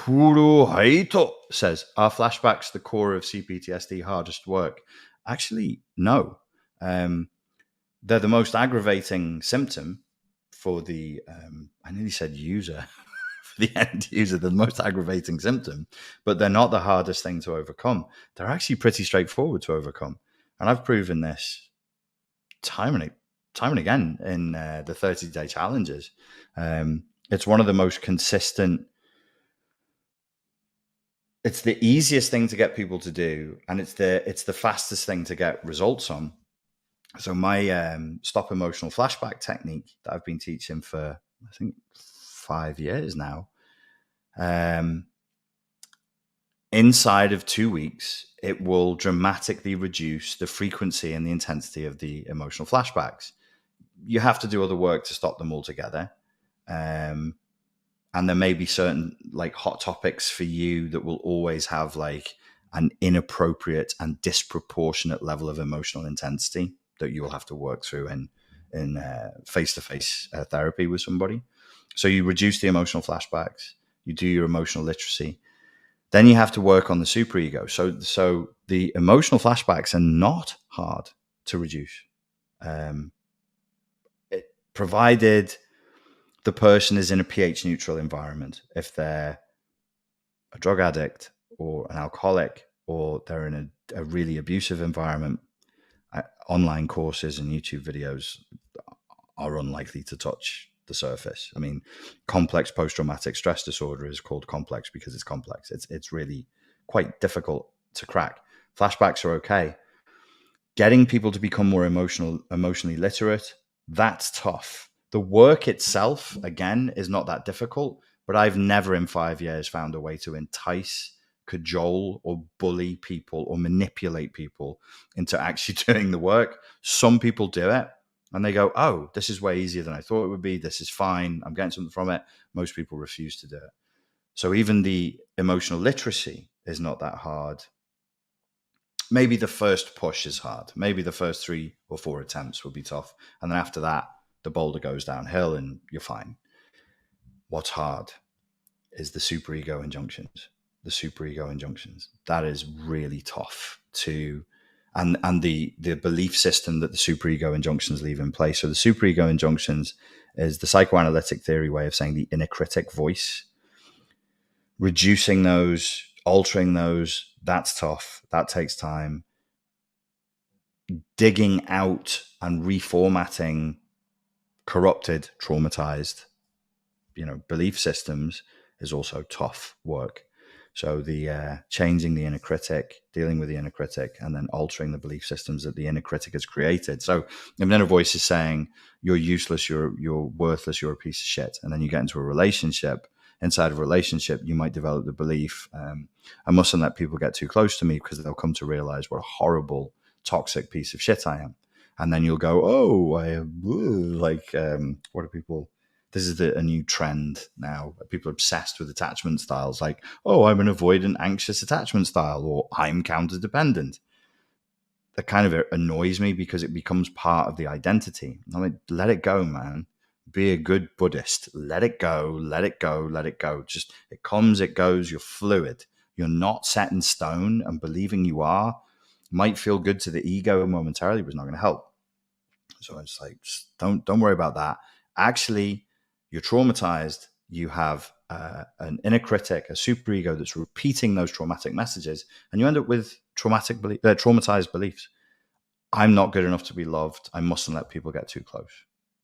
Kurohito says, are flashbacks the core of CPTSD, hardest work? Actually, no. They're the most aggravating symptom for the, I nearly said user, for the end user, the most aggravating symptom, but they're not the hardest thing to overcome. They're actually pretty straightforward to overcome. And I've proven this time and again in the 30-day challenges. It's one of the most consistent. It's the easiest thing to get people to do, and it's the fastest thing to get results on. So my stop emotional flashback technique that I've been teaching for, I think, 5 years now, inside of 2 weeks, it will dramatically reduce the frequency and the intensity of the emotional flashbacks. You have to do other work to stop them altogether. And there may be certain like hot topics for you that will always have like an inappropriate and disproportionate level of emotional intensity that you will have to work through in face-to-face therapy with somebody. So you reduce the emotional flashbacks, you do your emotional literacy, then you have to work on the superego. So the emotional flashbacks are not hard to reduce, provided the person is in a pH neutral environment. If they're a drug addict or an alcoholic, or they're in a really abusive environment, online courses and YouTube videos are unlikely to touch the surface. I mean, complex post-traumatic stress disorder is called complex because it's complex. It's really quite difficult to crack. Flashbacks are okay. Getting people to become more emotionally literate, that's tough. The work itself, again, is not that difficult, but I've never in 5 years found a way to entice, cajole, or bully people or manipulate people into actually doing the work. Some people do it and they go, oh, this is way easier than I thought it would be. This is fine. I'm getting something from it. Most people refuse to do it. So even the emotional literacy is not that hard. Maybe the first push is hard. Maybe the first 3 or 4 attempts will be tough. And then after that, the boulder goes downhill and you're fine. What's hard is the superego injunctions. The superego injunctions. That is really tough to, and the belief system that the superego injunctions leave in place. So the superego injunctions is the psychoanalytic theory way of saying the inner critic voice. Reducing those, altering those, that's tough. That takes time. Digging out and reformatting corrupted, traumatized, belief systems is also tough work. So the changing the inner critic, dealing with the inner critic, and then altering the belief systems that the inner critic has created. So if an inner voice is saying you're useless, you're worthless, you're a piece of shit, and then you get into a relationship. Inside of a relationship, you might develop the belief, I mustn't let people get too close to me because they'll come to realize what a horrible, toxic piece of shit I am. And then you'll go, oh, what are people? This is a new trend now. People are obsessed with attachment styles, like, oh, I'm an avoidant, anxious attachment style, or I'm counter dependent. That kind of annoys me because it becomes part of the identity. I mean, let it go, man. Be a good Buddhist. Let it go, let it go, let it go. Just it comes, it goes. You're fluid. You're not set in stone, and believing you are might feel good to the ego momentarily, but it's not going to help. So it's like, just don't worry about that. Actually, you're traumatized. You have an inner critic, a superego that's repeating those traumatic messages, and you end up with traumatized beliefs. I'm not good enough to be loved. I mustn't let people get too close.